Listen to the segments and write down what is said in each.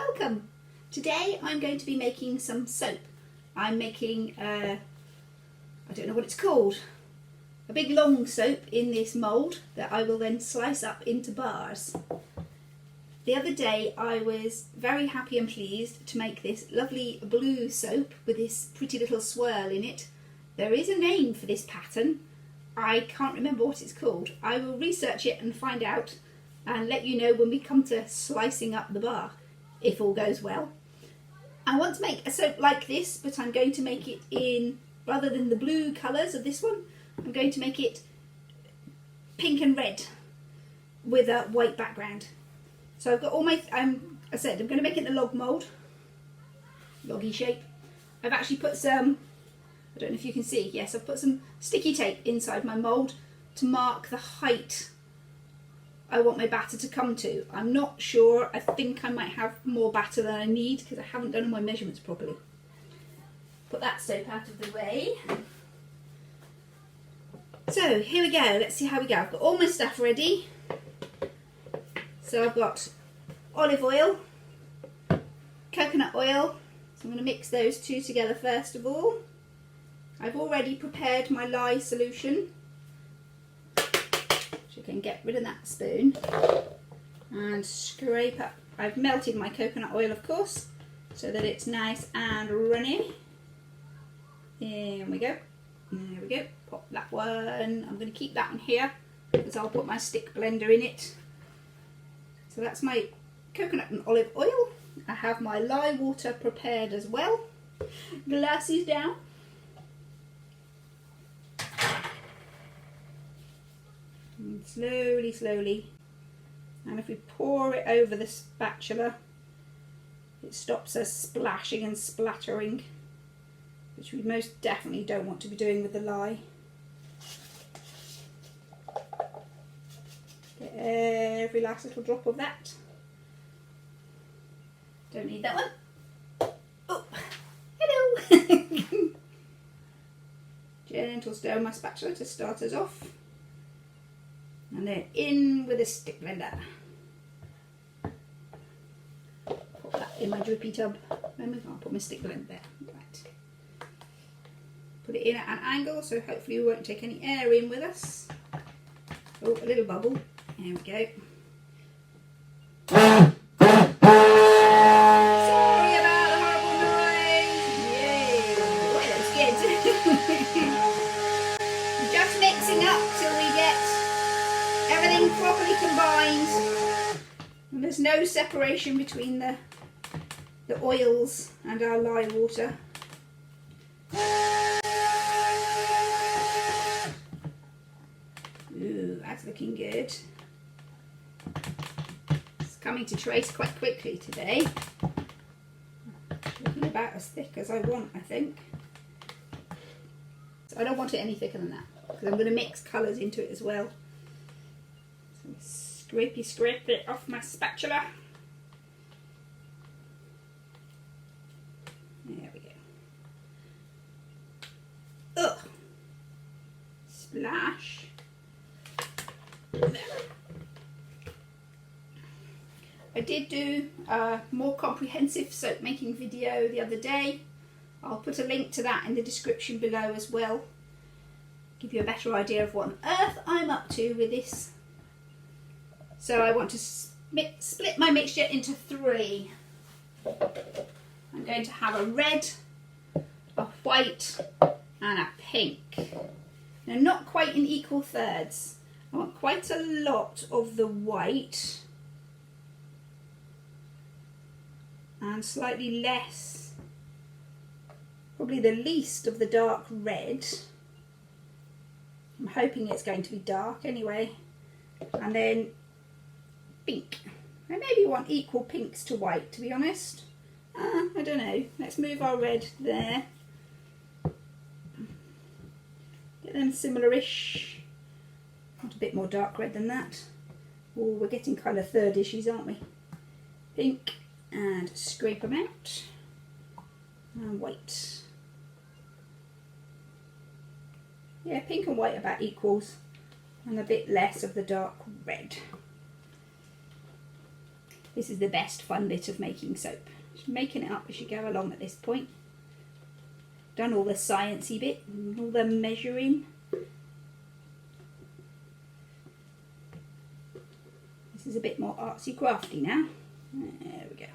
welcome! Today I'm going to be making some soap. I'm making, I don't know what it's called, a big long soap in this mould that I will then slice up into bars. The other day I was very happy and pleased to make this lovely blue soap with this pretty little swirl in it. There is a name for this pattern. I can't remember what it's called. I will research it and find out and let you know when we come to slicing up the bar, if all goes well. I want to make a soap like this, but I'm going to make it in, rather than the blue colours of this one, I'm going to make it pink and red with a white background. So I've got all my, I said I'm going to make it in a log mould, loggy shape. I've actually put some, I don't know if you can see, yes, I've put some sticky tape inside my mould to mark the height I want my batter to come to. I'm not sure, I think I might have more batter than I need because I haven't done all my measurements properly. Put that soap out of the way. So here we go, let's see how we go. I've got all my stuff ready. So I've got olive oil, coconut oil, so I'm going to mix those two together first of all. I've already prepared my lye solution. You can get rid of that spoon and scrape up. I've melted my coconut oil, of course, so that it's nice and runny. There we go. There we go. Pop that one. I'm going to keep that one here because I'll put my stick blender in it. So that's my coconut and olive oil. I have my lye water prepared as well. Glasses down. And slowly, slowly, and if we pour it over the spatula, it stops us splashing and splattering, which we most definitely don't want to be doing with the lye. Get every last little drop of that. Don't need that one. Oh, hello! Gentle stir on my spatula to start us off. And then in with a stick blender. Put that in my drippy tub. Then I'll put my stick blender there. Right. Put it in at an angle so hopefully we won't take any air in with us. Oh, a little bubble. There we go. Sorry about the horrible noise. Yay! Oh, that was good. Just mixing up till we get everything properly combined, and there's no separation between the oils and our lye water. Ooh, that's looking good. It's coming to trace quite quickly today. Looking about as thick as I want, I think. So I don't want it any thicker than that because I'm going to mix colours into it as well. Scrape it off my spatula. There we go. Ugh. Splash. There. I did do a more comprehensive soap making video the other day. I'll put a link to that in the description below as well. Give you a better idea of what on earth I'm up to with this. So I want to split my mixture into three. I'm going to have a red, a white and a pink. Now not quite in equal thirds. I want quite a lot of the white and slightly less, probably the least of the dark red. I'm hoping it's going to be dark anyway. And then pink. I maybe want equal pinks to white, to be honest. I don't know. Let's move our red there. Get them similar-ish. Want a bit more dark red than that. Oh, we're getting kind of third-ishies, aren't we? Pink, and scrape them out. And white. Yeah, pink and white about equals. And a bit less of the dark red. This is the best fun bit of making soap. Just making it up as you go along at this point. Done all the sciencey bit, all the measuring. This is a bit more artsy crafty now. There we go.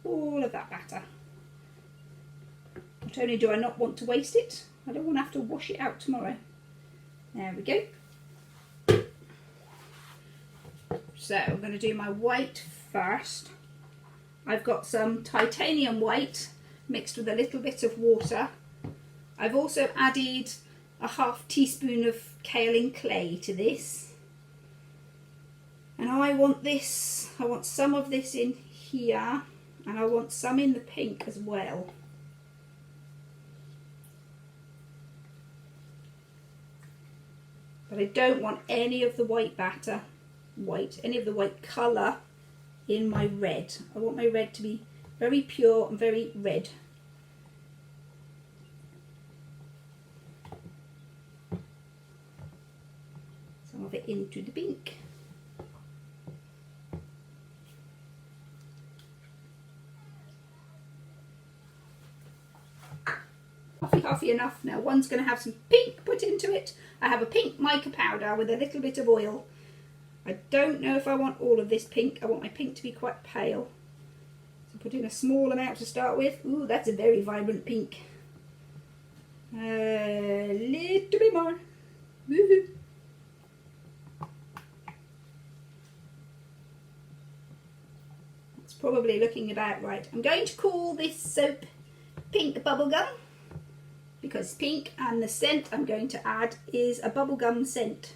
All of that batter. Not only do I not want to waste it, I don't want to have to wash it out tomorrow. There we go. So I'm going to do my white first. I've got some titanium white mixed with a little bit of water. I've also added a half teaspoon of kaolin clay to this. And I want some of this in here, and I want some in the pink as well. But I don't want any of the white batter, any of the white colour in my red. I want my red to be very pure and very red. Some of it into the pink. Halfy enough. Now one's going to have some pink put into it. I have a pink mica powder with a little bit of oil. I don't know if I want all of this pink. I want my pink to be quite pale. So put in a small amount to start with. Ooh, that's a very vibrant pink. A little bit more. Woohoo. That's probably looking about right. I'm going to call this soap Pink Bubblegum, because pink, and the scent I'm going to add is a bubblegum scent.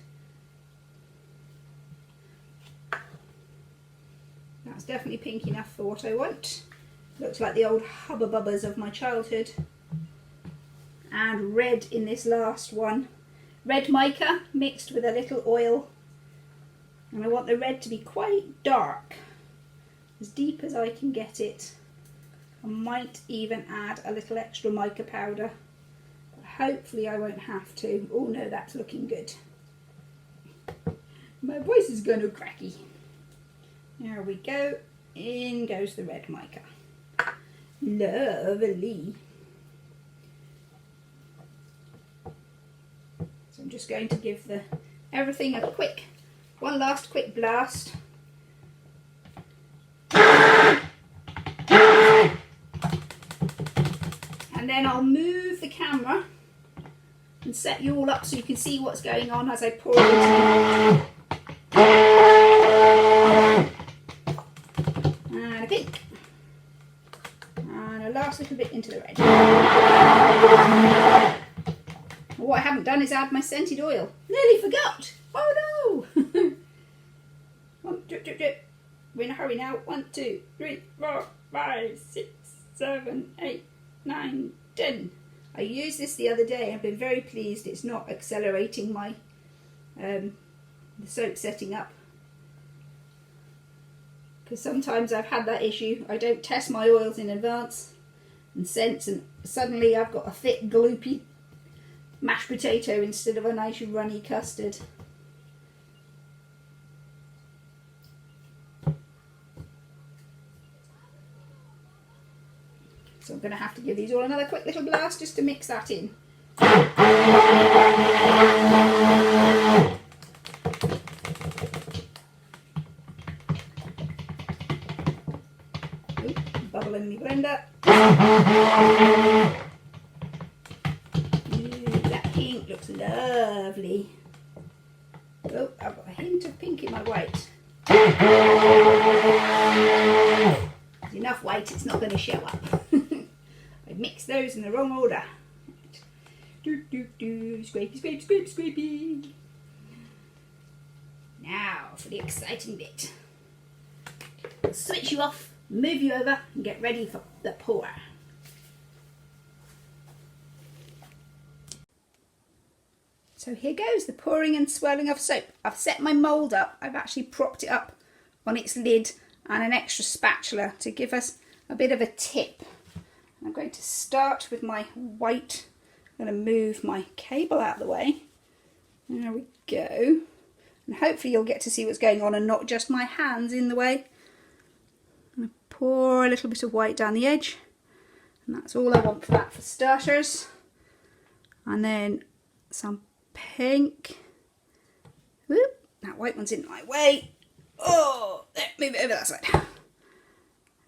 That's definitely pink enough for what I want. Looks like the old Hubba Bubbas of my childhood. And red in this last one. Red mica mixed with a little oil. And I want the red to be quite dark, as deep as I can get it. I might even add a little extra mica powder. Hopefully I won't have to. Oh no, that's looking good. My voice is going to cracky. There we go. In goes the red mica. Lovely. So I'm just going to give everything one last quick blast. And then I'll move the camera and set you all up so you can see what's going on as I pour it into. And a pink. And a last little bit into the red. What I haven't done is add my scented oil. Nearly forgot. Oh no! Drip, drip, drip. We're in a hurry now. 1, 2, 3, 4, 5, 6, 7, 8, 9, 10. I used this the other day. I've been very pleased it's not accelerating my the soap setting up, because sometimes I've had that issue. I don't test my oils in advance and scents, and suddenly I've got a thick gloopy mashed potato instead of a nice runny custard. So I'm going to have to give these all another quick little blast just to mix that in. Ooh, bubble in the blender. Ooh, that pink looks lovely. Oh, I've got a hint of pink in my white. There's enough white, it's not going to show up. I mixed those in the wrong order. Do, do, do. Scrapey, scrape, scrape, scrapey. Now for the exciting bit. I'll switch you off, move you over, and get ready for the pour. So here goes the pouring and swirling of soap. I've set my mould up. I've actually propped it up on its lid and an extra spatula to give us a bit of a tip. I'm going to start with my white. I'm going to move my cable out of the way. There we go. And hopefully you'll get to see what's going on and not just my hands in the way. pour a little bit of white down the edge, and that's all I want for that for starters. And then some pink. Whoop, that white one's in my way. Oh, there, move it over that side. A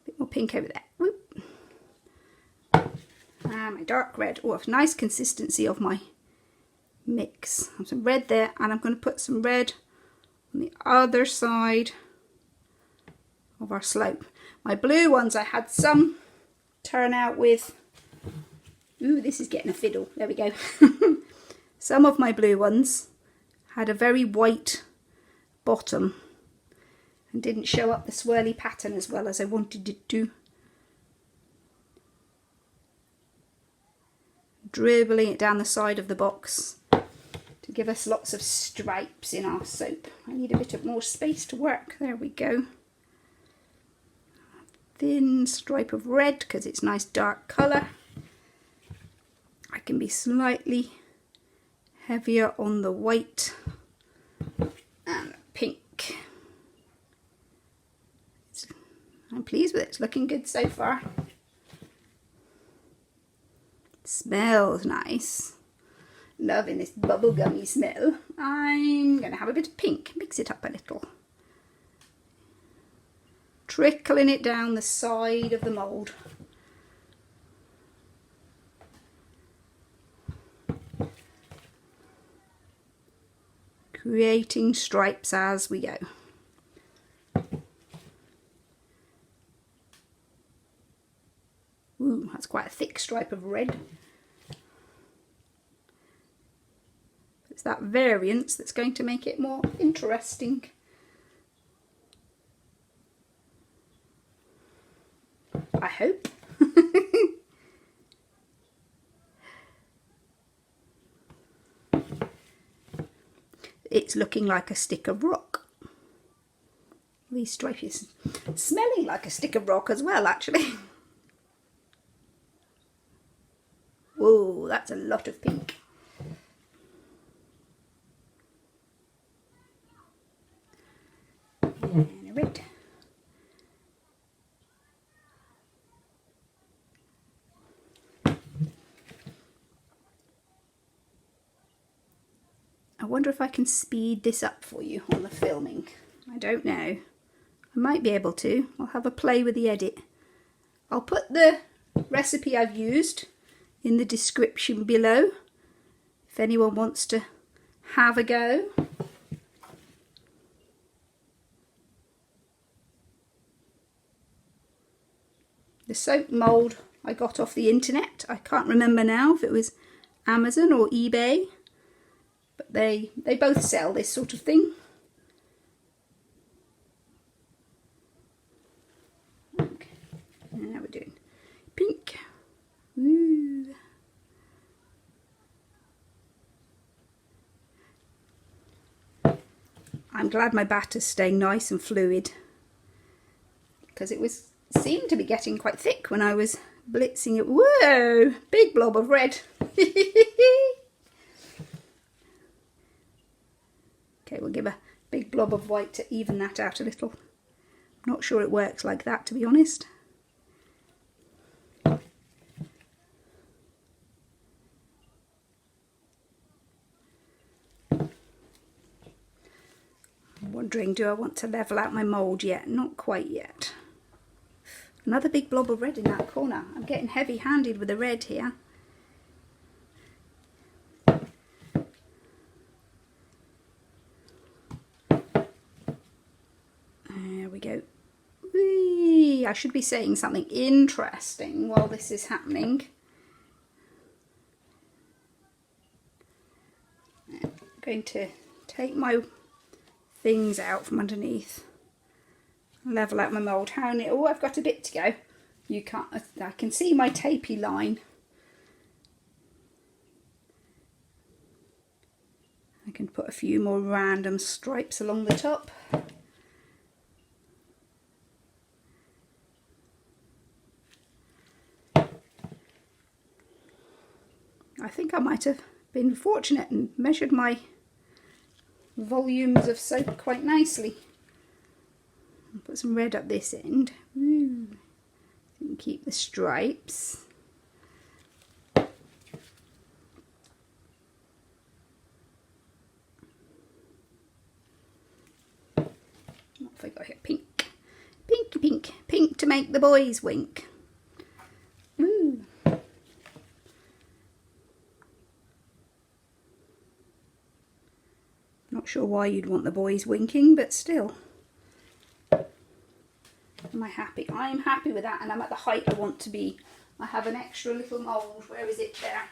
bit more pink over there. Whoop. And my dark red. Oh, a nice consistency of my mix. Some red there, and I'm going to put some red on the other side of our slope. My blue ones, I had some turn out with, ooh, this is getting a fiddle, there we go. Some of my blue ones had a very white bottom and didn't show up the swirly pattern as well as I wanted it to. Dribbling it down the side of the box to give us lots of stripes in our soap. I need a bit of more space to work. There we go. Thin stripe of red because it's nice dark colour. I can be slightly heavier on the white and pink. I'm pleased with it. It's looking good so far. It smells nice. Loving this bubblegummy smell. I'm going to have a bit of pink. Mix it up a little. Trickling it down the side of the mould. Creating stripes as we go. Ooh, that's quite a thick stripe of red. It's that variance that's going to make it more interesting. I hope. It's looking like a stick of rock. These stripes smelling like a stick of rock as well, actually. Whoa, that's a lot of pink. And a red. I wonder if I can speed this up for you on the filming. I don't know. I might be able to. I'll have a play with the edit. I'll put the recipe I've used in the description below if anyone wants to have a go. The soap mould I got off the internet. I can't remember now if it was Amazon or eBay. But they both sell this sort of thing. Okay, now we're doing pink. Ooh. I'm glad my batter's staying nice and fluid because it seemed to be getting quite thick when I was blitzing it. Whoa, big blob of red. Okay, we'll give a big blob of white to even that out a little. I'm not sure it works like that, to be honest. I'm wondering, do I want to level out my mould yet? Not quite yet. Another big blob of red in that corner. I'm getting heavy-handed with the red here. There we go. Whee! I should be saying something interesting while this is happening. I'm going to take my things out from underneath, level out my mould. Oh, I've got a bit to go. You can't. I can see my tapey line. I can put a few more random stripes along the top. I think I might have been fortunate and measured my volumes of soap quite nicely. I'll put some red up this end. Ooh. stripes. What have I got here? Pink. Pinky pink. Pink to make the boys wink. Ooh. Not sure why you'd want the boys winking, but still. Am I happy? I'm happy with that, and I'm at the height I want to be. I have an extra little mould. Where is it? There.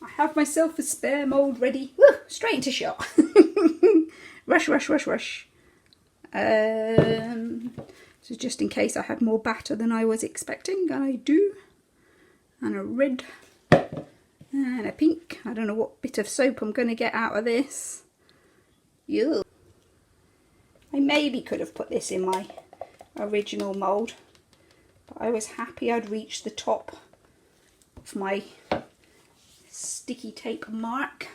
I have myself a spare mould ready. Woo, straight into shot. Rush, rush, rush, rush. So just in case I had more batter than I was expecting, I do. And a red. And a pink. I don't know what bit of soap I'm going to get out of this. Ew. I maybe could have put this in my original mould, but I was happy I'd reached the top of my sticky tape mark.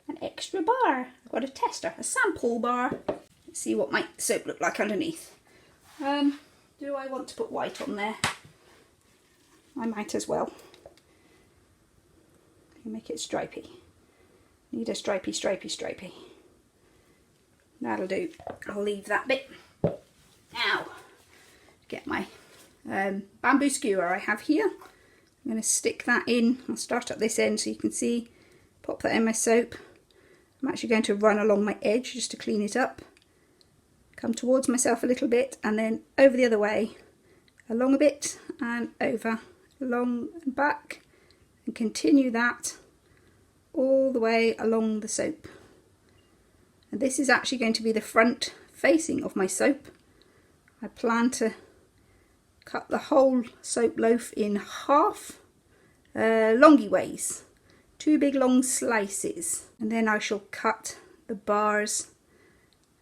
An extra bar. I've got a tester, a sample bar. Let's see what my soap looked like underneath. Do I want to put white on there? I might as well. Make it stripy. Need a stripy, stripy, stripy. That'll do. I'll leave that bit. Now, get my bamboo skewer I have here. I'm going to stick that in. I'll start at this end so you can see. Pop that in my soap. I'm actually going to run along my edge just to clean it up. Come towards myself a little bit and then over the other way. Along a bit and over. Along and back. And continue that all the way along the soap. And this is actually going to be the front facing of my soap. I plan to cut the whole soap loaf in half, longy ways, 2 big long slices, and then I shall cut the bars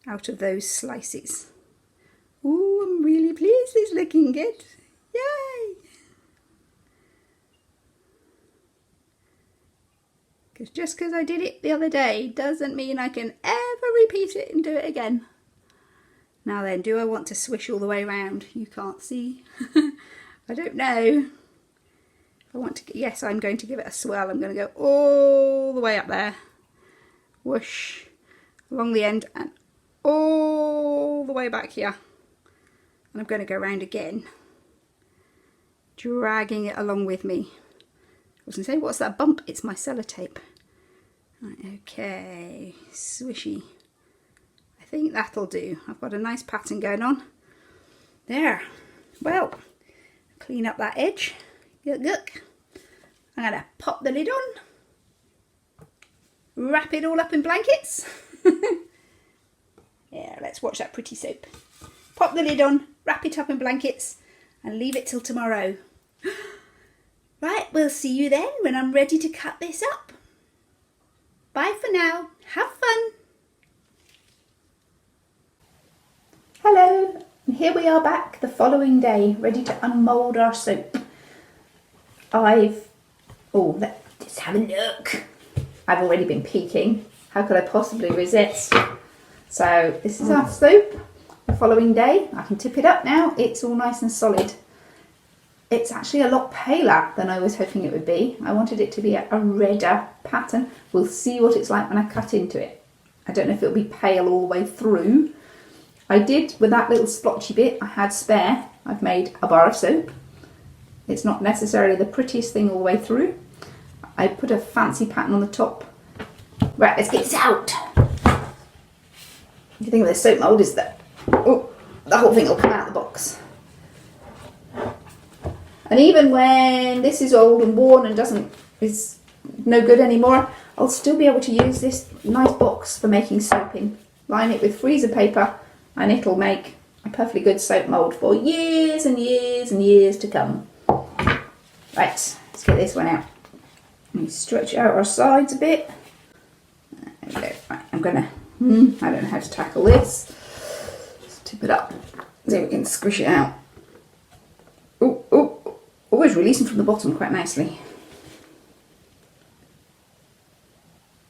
out of those slices. Ooh, I'm really pleased it's looking good. Yay! Because just because I did it the other day doesn't mean I can ever repeat it and do it again. Now then, do I want to swish all the way around? You can't see. I don't know. If I want to, yes, I'm going to give it a swirl. I'm going to go all the way up there. Whoosh. Along the end and all the way back here. And I'm going to go around again. Dragging it along with me. I was going to say, what's that bump? It's my sellotape. Right, okay, swishy. I think that'll do. I've got a nice pattern going on. There. Well, clean up that edge. Look, look. I'm going to pop the lid on. Wrap it all up in blankets. Yeah, let's watch that pretty soap. Pop the lid on, wrap it up in blankets, and leave it till tomorrow. Right, we'll see you then when I'm ready to cut this up. Bye for now. Have fun. Hello, and here we are back the following day, ready to unmould our soap. Let's have a look. I've already been peeking. How could I possibly resist? So this is our soap the following day. I can tip it up now. It's all nice and solid. It's actually a lot paler than I was hoping it would be. I wanted it to be a redder pattern. We'll see what it's like when I cut into it. I don't know if it'll be pale all the way through. I did, with that little splotchy bit I had spare, I've made a bar of soap. It's not necessarily the prettiest thing all the way through. I put a fancy pattern on the top. Right, let's get this out. The thing with this soap mould is that the whole thing will come out of the box. And even when this is old and worn and is no good anymore, I'll still be able to use this nice box for making soap in. Line it with freezer paper and it'll make a perfectly good soap mould for years and years and years to come. Right, let's get this one out. Let me stretch out our sides a bit. There we go. Right, I'm gonna, I don't know how to tackle this. Let's tip it up so we can squish it out. Always releasing from the bottom quite nicely.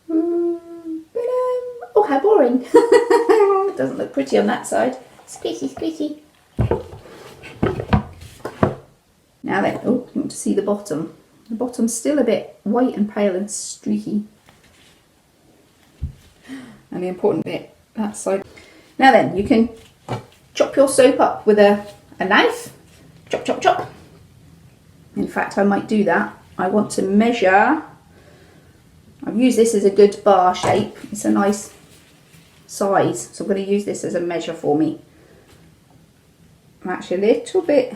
Oh, how boring. doesn't look pretty on that side. Squishy, squishy. Now then, oh, you want to see the bottom. The bottom's still a bit white and pale and streaky. And the important bit, that side. Now then, you can chop your soap up with a knife. Chop, chop, chop. In fact, I might do that. I want to measure. I've used this as a good bar shape. It's a nice size. So I'm going to use this as a measure for me. I'm actually a little bit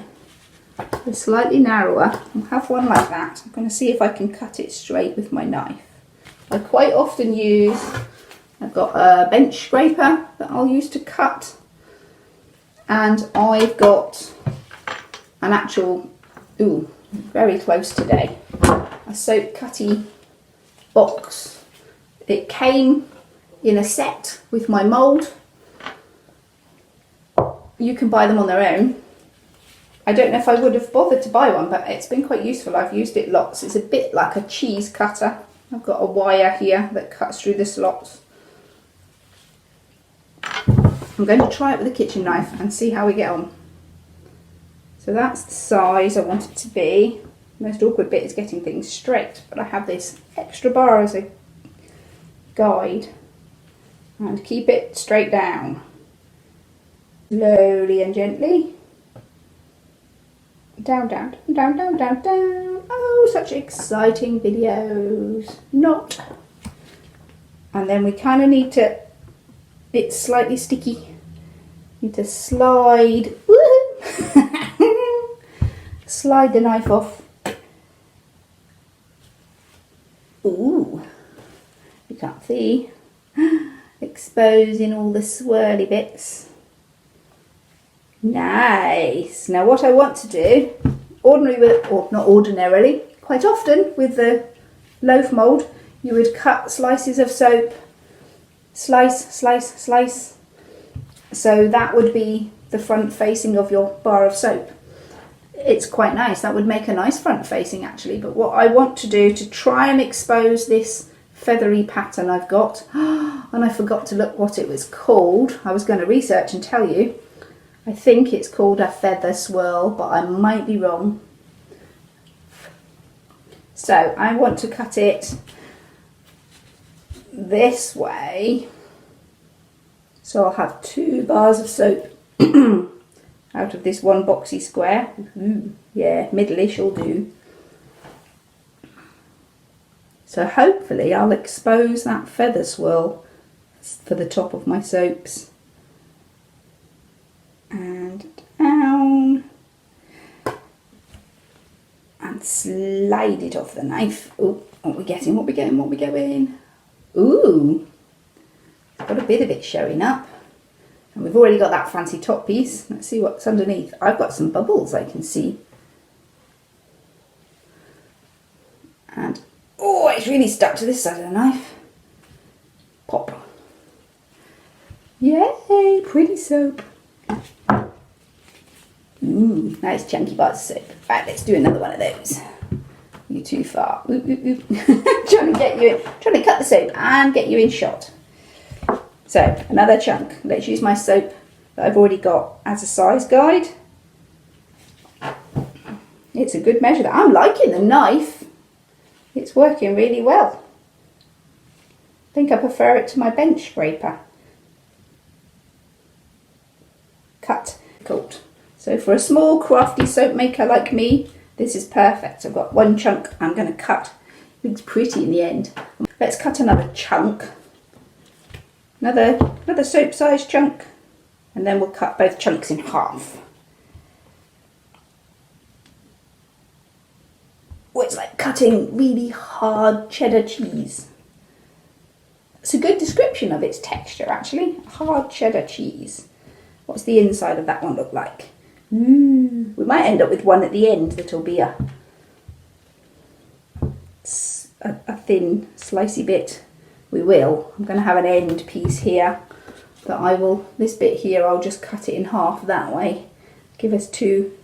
slightly narrower. I'll have one like that. I'm going to see if I can cut it straight with my knife. I quite often use, I've got a bench scraper that I'll use to cut, and I've got an actual, ooh, very close today, a soap cutty box. It came in a set with my mould. You can buy them on their own. I don't know if I would have bothered to buy one, but it's been quite useful. I've used it lots. It's a bit like a cheese cutter. I've got a wire here that cuts through the slots. I'm going to try it with a kitchen knife and see how we get on. So that's the size I want it to be. The most awkward bit is getting things straight, but I have this extra bar as a guide. And keep it straight down. Slowly and gently. Down, down, down, down, down, down. Oh, such exciting videos. Not. And then we kind of need to, it's slightly sticky. Need to slide, woohoo! Slide the knife off. Ooh, you can't see. Exposing all the swirly bits. Nice. Now what I want to do, not ordinarily, quite often with the loaf mould, you would cut slices of soap, slice, slice, slice. So that would be the front facing of your bar of soap. It's quite nice. That would make a nice front facing actually. But what I want to do to try and expose this feathery pattern I've got, and I forgot to look what it was called. I was going to research and tell you. I think it's called a feather swirl, but I might be wrong. So I want to cut it this way. So I'll have 2 bars of soap out of this one boxy square. Ooh, yeah, middle-ish will do. So hopefully I'll expose that feather swirl for the top of my soaps. And down. And slide it off the knife. Oh, what we getting, what we getting, what we going. Ooh, got a bit of it showing up. And we've already got that fancy top piece. Let's see what's underneath. I've got some bubbles I can see. And, oh, it's really stuck to this side of the knife. Pop. Yay, pretty soap. Ooh, nice chunky bars of soap. Right, let's do another one of those. You're too far. Oop, oop, oop. trying to cut the soap and get you in shot. So, another chunk. Let's use my soap that I've already got as a size guide. It's a good measure. I'm liking the knife. It's working really well. I think I prefer it to my bench scraper. Cut. Cool. So for a small crafty soap maker like me, this is perfect. I've got one chunk I'm going to cut. It looks pretty in the end. Let's cut another chunk. Another soap size chunk. And then we'll cut both chunks in half. Oh, it's like cutting really hard cheddar cheese. It's a good description of its texture actually. Hard cheddar cheese. What's the inside of that one look like? We might end up with one at the end that'll be a thin slicey bit. We will. I'm going to have an end piece here that I will, this bit here I'll just cut it in half that way. Give us 2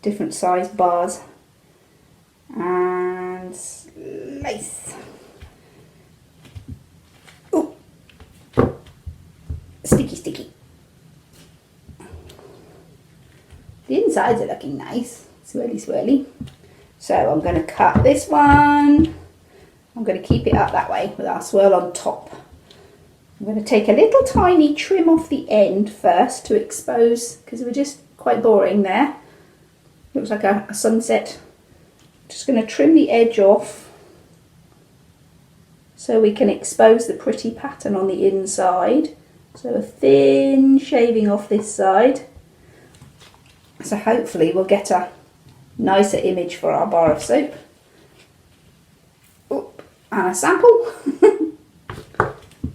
different size bars. And slice. Ooh. sticky. The insides are looking nice, swirly. So I'm going to cut this one. I'm going to keep it up that way with our swirl on top. I'm going to take a little tiny trim off the end first to expose, because we're just quite boring there. Looks like a sunset. Just going to trim the edge off so we can expose the pretty pattern on the inside. So a thin shaving off this side. So hopefully we'll get a nicer image for our bar of soap. Oop, and a sample.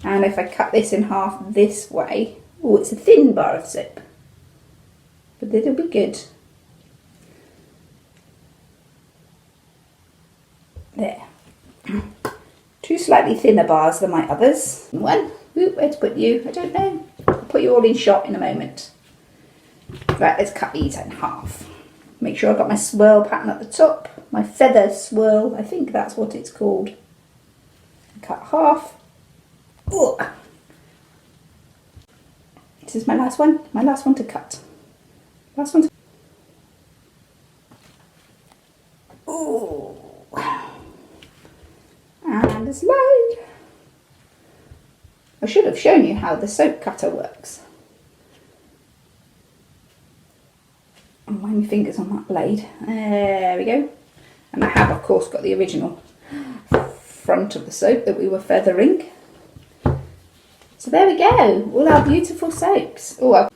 And if I cut this in half this way, oh, it's a thin bar of soap, but it'll be good. There. Two slightly thinner bars than my others. One, ooh, where to put you? I don't know. I'll put you all in shot in a moment. Right, let's cut these in half. Make sure I've got my swirl pattern at the top. My feather swirl, I think that's what it's called. Cut half. Ooh. This is my last one to cut. Last one to... Ooh. And a slide. I should have shown you how the soap cutter works. And wind my fingers on that blade. There we go. And I have, of course, got the original front of the soap that we were feathering. So there we go, all our beautiful soaps. Oh,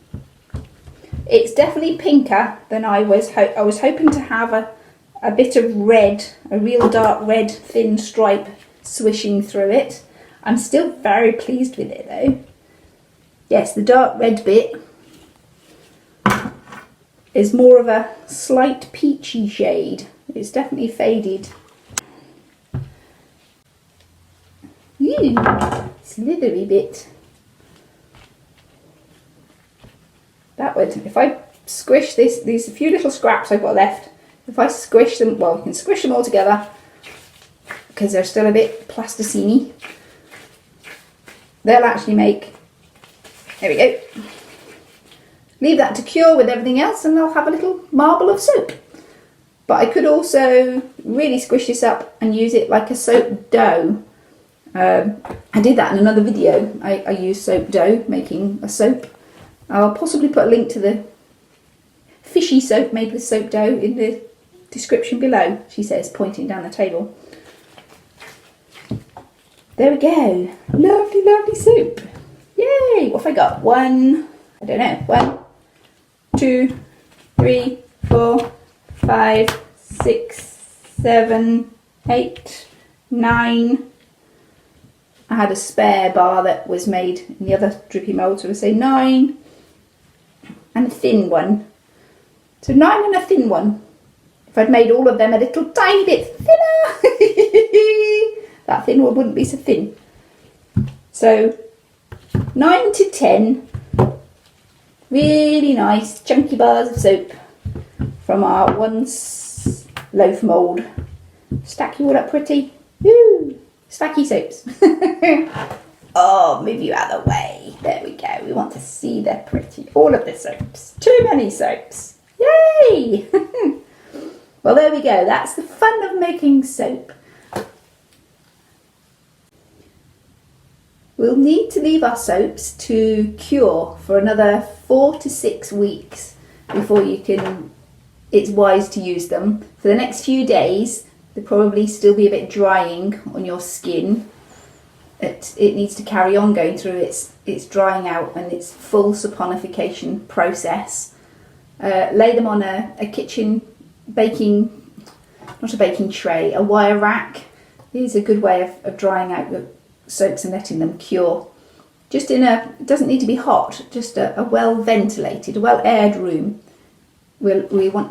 it's definitely pinker than I was hoping to have a bit of red, a real dark red thin stripe swishing through it. I'm still very pleased with it though. Yes, the dark red bit is more of a slight peachy shade. It's definitely faded. Slithery bit. That would, if I squish these few little scraps I've got left, if I squish them, well, you can squish them all together because they're still a bit plasticine-y. They'll actually make, there we go. Leave that to cure with everything else and they'll have a little marble of soap. But I could also really squish this up and use it like a soap dough. I did that in another video. I used soap dough making a soap. I'll possibly put a link to the fishy soap made with soap dough in the description below, she says, pointing down the table. There we go. Lovely, lovely soup. Yay! What have I got? One, I don't know. 1, 2, 3, 4, 5, 6, 7, 8, 9. I had a spare bar that was made in the other drippy mould, so we'll say 9. And a thin one. So 9 and a thin one. If I'd made all of them a little tiny bit thinner, that thin one wouldn't be so thin. So 9 to 10 really nice chunky bars of soap from our once loaf mould. Stack you all up pretty. Woo! Stacky soaps. Oh, move you out of the way. There we go. We want to see they're pretty. All of the soaps. Too many soaps. Yay! Well, there we go. That's the fun of making soap. We'll need to leave our soaps to cure for another 4 to 6 weeks before it's wise to use them. For the next few days, they'll probably still be a bit drying on your skin. It needs to carry on going through its drying out and its full saponification process. Lay them on a kitchen not a baking tray, a wire rack. This is a good way of drying out the soaps and letting them cure. Just it doesn't need to be hot, just a well ventilated, well aired room. We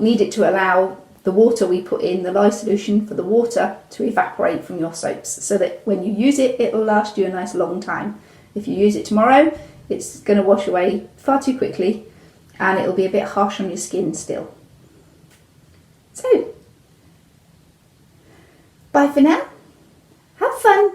need it to allow the water we put in, the lye solution, for the water to evaporate from your soaps so that when you use it, it'll last you a nice long time. If you use it tomorrow, it's going to wash away far too quickly and it'll be a bit harsh on your skin still. So, bye for now. Have fun.